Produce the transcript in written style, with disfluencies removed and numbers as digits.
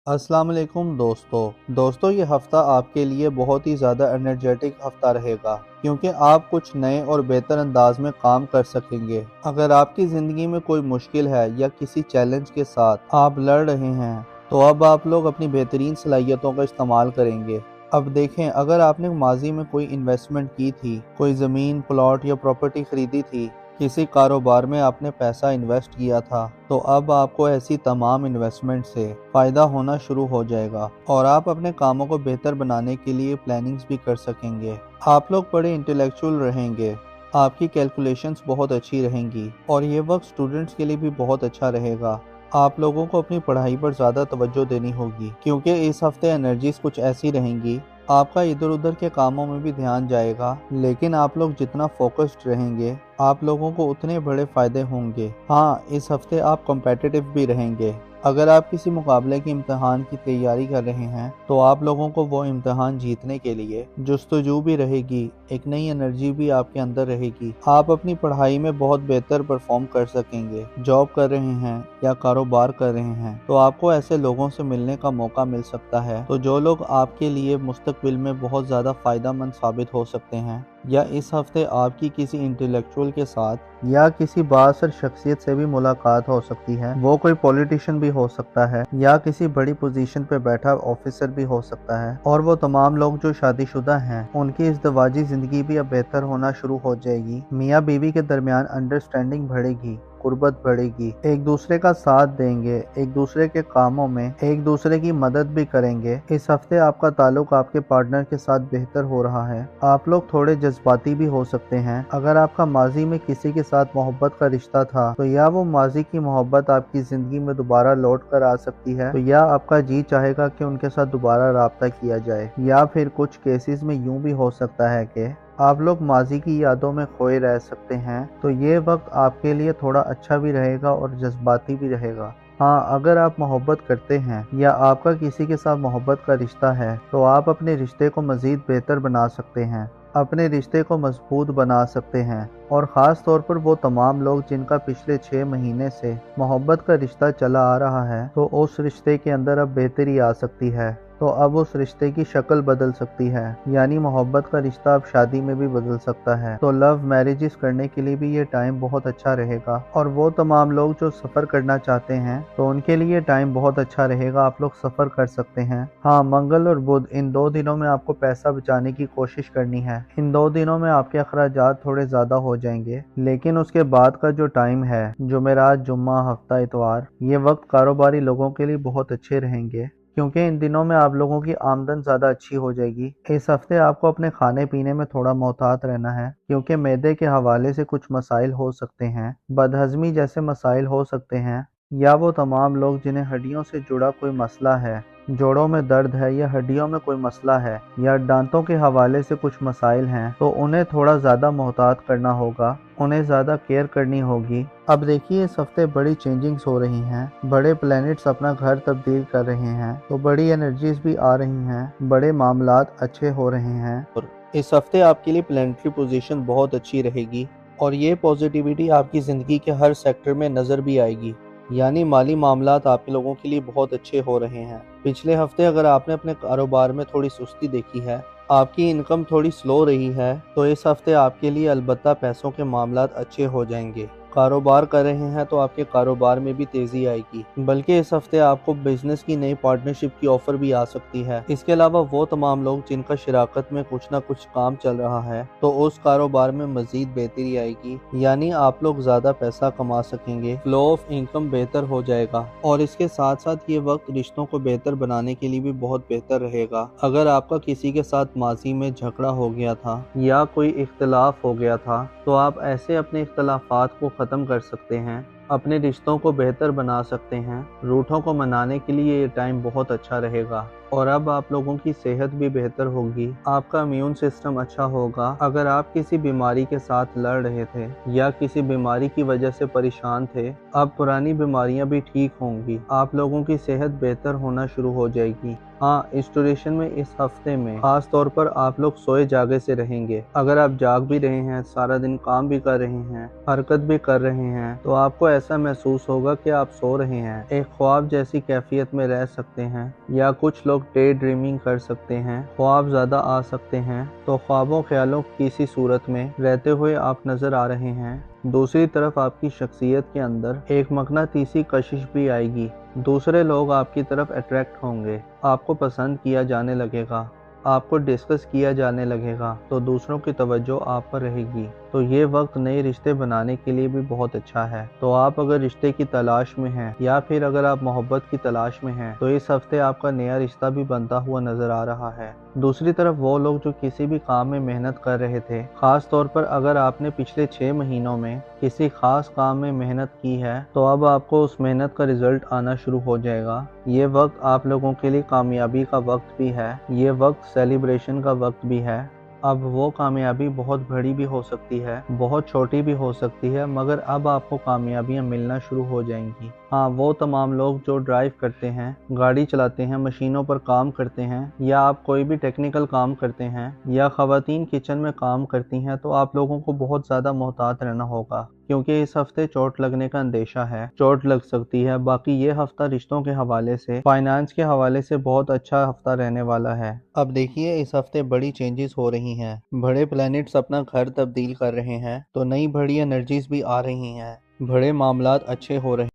अस्सलाम वालेकुम दोस्तों ये हफ़्ता आपके लिए बहुत ही ज़्यादा एनर्जेटिक हफ़्ता रहेगा क्योंकि आप कुछ नए और बेहतर अंदाज में काम कर सकेंगे। अगर आपकी ज़िंदगी में कोई मुश्किल है या किसी चैलेंज के साथ आप लड़ रहे हैं तो अब आप लोग अपनी बेहतरीन सलाहियतों का इस्तेमाल करेंगे। अब देखें, अगर आपने माजी में कोई इन्वेस्टमेंट की थी, कोई ज़मीन, प्लॉट या प्रॉपर्टी खरीदी थी, किसी कारोबार में आपने पैसा इन्वेस्ट किया था, तो अब आपको ऐसी तमाम इन्वेस्टमेंट से फ़ायदा होना शुरू हो जाएगा और आप अपने कामों को बेहतर बनाने के लिए प्लानिंग्स भी कर सकेंगे। आप लोग बड़े इंटेलेक्चुअल रहेंगे, आपकी कैलकुलेशंस बहुत अच्छी रहेंगी और ये वक्त स्टूडेंट्स के लिए भी बहुत अच्छा रहेगा। आप लोगों को अपनी पढ़ाई पर ज़्यादा तवज्जो देनी होगी क्योंकि इस हफ्ते एनर्जीज कुछ ऐसी रहेंगी। आपका इधर उधर के कामों में भी ध्यान जाएगा, लेकिन आप लोग जितना फोकस्ड रहेंगे आप लोगों को उतने बड़े फायदे होंगे। हाँ, इस हफ्ते आप कॉम्पिटिटिव भी रहेंगे। अगर आप किसी मुकाबले की इम्तिहान की तैयारी कर रहे हैं तो आप लोगों को वो इम्तिहान जीतने के लिए जुस्तजू भी रहेगी, एक नई एनर्जी भी आपके अंदर रहेगी। आप अपनी पढ़ाई में बहुत बेहतर परफॉर्म कर सकेंगे। जॉब कर रहे हैं या कारोबार कर रहे हैं तो आपको ऐसे लोगों से मिलने का मौका मिल सकता है तो जो लोग आपके लिए मुस्तकबिल में बहुत ज़्यादा फ़ायदेमंद साबित हो सकते हैं। या इस हफ्ते आपकी किसी इंटेलेक्चुअल के साथ या किसी बाअसर शख्सियत से भी मुलाकात हो सकती है। वो कोई पॉलिटिशियन भी हो सकता है या किसी बड़ी पोजीशन पे बैठा ऑफिसर भी हो सकता है। और वो तमाम लोग जो शादीशुदा हैं उनकी इज़्दिवाजी ज़िंदगी भी अब बेहतर होना शुरू हो जाएगी। मियाँ बीवी के दरमियान अंडरस्टैंडिंग बढ़ेगी, कुर्बत बढ़ेगी, एक दूसरे का साथ देंगे, एक दूसरे के कामों में एक दूसरे की मदद भी करेंगे। इस हफ्ते आपका ताल्लुक आपके पार्टनर के साथ बेहतर हो रहा है। आप लोग थोड़े जज्बाती भी हो सकते हैं। अगर आपका माजी में किसी के साथ मोहब्बत का रिश्ता था तो या वो माजी की मोहब्बत आपकी जिंदगी में दोबारा लौट कर आ सकती है, तो या आपका जी चाहेगा कि उनके साथ दोबारा राब्ता किया जाए, या फिर कुछ केसेस में यूं भी हो सकता है कि आप लोग माजी की यादों में खोए रह सकते हैं। तो ये वक्त आपके लिए थोड़ा अच्छा भी रहेगा और जज्बाती भी रहेगा। हाँ, अगर आप मोहब्बत करते हैं या आपका किसी के साथ मोहब्बत का रिश्ता है तो आप अपने रिश्ते को मज़ीद बेहतर बना सकते हैं, अपने रिश्ते को मजबूत बना सकते हैं। और ख़ास तौर पर वो तमाम लोग जिनका पिछले 6 महीने से मोहब्बत का रिश्ता चला आ रहा है तो उस रिश्ते के अंदर अब बेहतरी आ सकती है। तो अब उस रिश्ते की शक्ल बदल सकती है, यानी मोहब्बत का रिश्ता अब शादी में भी बदल सकता है। तो लव मैरिजेस करने के लिए भी ये टाइम बहुत अच्छा रहेगा। और वो तमाम लोग जो सफ़र करना चाहते हैं तो उनके लिए टाइम बहुत अच्छा रहेगा, आप लोग सफ़र कर सकते हैं। हाँ, मंगल और बुध इन 2 दिनों में आपको पैसा बचाने की कोशिश करनी है। इन 2 दिनों में आपके अखराजात थोड़े ज़्यादा हो जाएंगे, लेकिन उसके बाद का जो टाइम है, जुमेरात, जुम्मा, हफ्ता, इतवार, ये वक्त कारोबारी लोगों के लिए बहुत अच्छे रहेंगे क्योंकि इन दिनों में आप लोगों की आमदन ज़्यादा अच्छी हो जाएगी। इस हफ्ते आपको अपने खाने पीने में थोड़ा मोहतात रहना है क्योंकि मैदे के हवाले से कुछ मसाइल हो सकते हैं, बदहज़मी जैसे मसाइल हो सकते हैं, या वो तमाम लोग जिन्हें हड्डियों से जुड़ा कोई मसला है, जोड़ों में दर्द है या हड्डियों में कोई मसला है या दांतों के हवाले से कुछ मसाइल हैं तो उन्हें थोड़ा ज़्यादा मोहतात करना होगा, उन्हें ज़्यादा केयर करनी होगी। अब देखिए, इस हफ्ते बड़ी चेंजिंग्स हो रही हैं, बड़े प्लैनेट्स अपना घर तब्दील कर रहे हैं तो बड़ी एनर्जीज भी आ रही हैं, बड़े मामलात अच्छे हो रहे हैं। और इस हफ्ते आपके लिए प्लैनेटरी पोजीशन बहुत अच्छी रहेगी और ये पॉजिटिविटी आपकी ज़िंदगी के हर सेक्टर में नज़र भी आएगी, यानी माली मामलात आपके लोगों के लिए बहुत अच्छे हो रहे हैं। पिछले हफ्ते अगर आपने अपने कारोबार में थोड़ी सुस्ती देखी है, आपकी इनकम थोड़ी स्लो रही है, तो इस हफ्ते आपके लिए अलबत्ता पैसों के मामलात अच्छे हो जाएंगे। कारोबार कर रहे हैं तो आपके कारोबार में भी तेज़ी आएगी, बल्कि इस हफ्ते आपको बिजनेस की नई पार्टनरशिप की ऑफ़र भी आ सकती है। इसके अलावा वो तमाम लोग जिनका शराकत में कुछ ना कुछ काम चल रहा है तो उस कारोबार में मज़ीद बेहतरी आएगी, यानी आप लोग ज़्यादा पैसा कमा सकेंगे, फ्लो ऑफ इनकम बेहतर हो जाएगा। और इसके साथ साथ ये वक्त रिश्तों को बेहतर बनाने के लिए भी बहुत बेहतर रहेगा। अगर आपका किसी के साथ माजी में झगड़ा हो गया था या कोई इख्तलाफ हो गया था तो आप ऐसे अपने इख्तलाफात को ख़त्म कर सकते हैं, अपने रिश्तों को बेहतर बना सकते हैं। रूठों को मनाने के लिए ये टाइम बहुत अच्छा रहेगा। और अब आप लोगों की सेहत भी बेहतर होगी। आपका इम्यून सिस्टम अच्छा होगा। अगर आप किसी बीमारी के साथ लड़ रहे थे या किसी बीमारी की वजह से परेशान थे, अब पुरानी बीमारियां भी ठीक होंगी। आप लोगों की सेहत बेहतर होना शुरू हो जाएगी। हाँ, इस ड्यूरेशन में इस हफ्ते में खास तौर पर आप लोग सोए जागे से रहेंगे। अगर आप जाग भी रहे हैं, सारा दिन काम भी कर रहे हैं, हरकत भी कर रहे हैं, तो आपको ऐसा महसूस होगा कि आप सो रहे हैं। एक ख्वाब जैसी कैफियत में रह सकते हैं, या कुछ लोग डे ड्रीमिंग कर सकते हैं। ख्वाब ज्यादा आ सकते हैं, तो ख्वाबों ख्यालों की किसी सूरत में रहते हुए आप नजर आ रहे हैं। दूसरी तरफ आपकी शख्सियत के अंदर एक मकनातीसी कशिश भी आएगी। दूसरे लोग आपकी तरफ अट्रैक्ट होंगे, आपको पसंद किया जाने लगेगा, आपको डिस्कस किया जाने लगेगा, तो दूसरों की तवज्जो आप पर रहेगी। तो ये वक्त नए रिश्ते बनाने के लिए भी बहुत अच्छा है। तो आप अगर रिश्ते की तलाश में हैं, या फिर अगर आप मोहब्बत की तलाश में हैं, तो इस हफ्ते आपका नया रिश्ता भी बनता हुआ नजर आ रहा है। दूसरी तरफ वो लोग जो किसी भी काम में मेहनत कर रहे थे, खास तौर पर अगर आपने पिछले 6 महीनों में किसी खास काम में मेहनत की है, तो अब आपको उस मेहनत का रिजल्ट आना शुरू हो जाएगा। ये वक्त आप लोगों के लिए कामयाबी का वक्त भी है, ये वक्त सेलिब्रेशन का वक्त भी है। अब वो कामयाबी बहुत बड़ी भी हो सकती है, बहुत छोटी भी हो सकती है, मगर अब आपको कामयाबियां मिलना शुरू हो जाएंगी। हाँ, वो तमाम लोग जो ड्राइव करते हैं, गाड़ी चलाते हैं, मशीनों पर काम करते हैं, या आप कोई भी टेक्निकल काम करते हैं, या ख़वातीन किचन में काम करती हैं, तो आप लोगों को बहुत ज़्यादा मोहतात रहना होगा, क्योंकि इस हफ्ते चोट लगने का अंदेशा है, चोट लग सकती है। बाकी ये हफ्ता रिश्तों के हवाले से, फाइनेंस के हवाले से बहुत अच्छा हफ्ता रहने वाला है। अब देखिए, इस हफ्ते बड़ी चेंजेस हो रही हैं, बड़े प्लैनेट्स अपना घर तब्दील कर रहे हैं, तो नई बड़ी एनर्जीज भी आ रही हैं, बड़े मामलात अच्छे हो रहे हैं।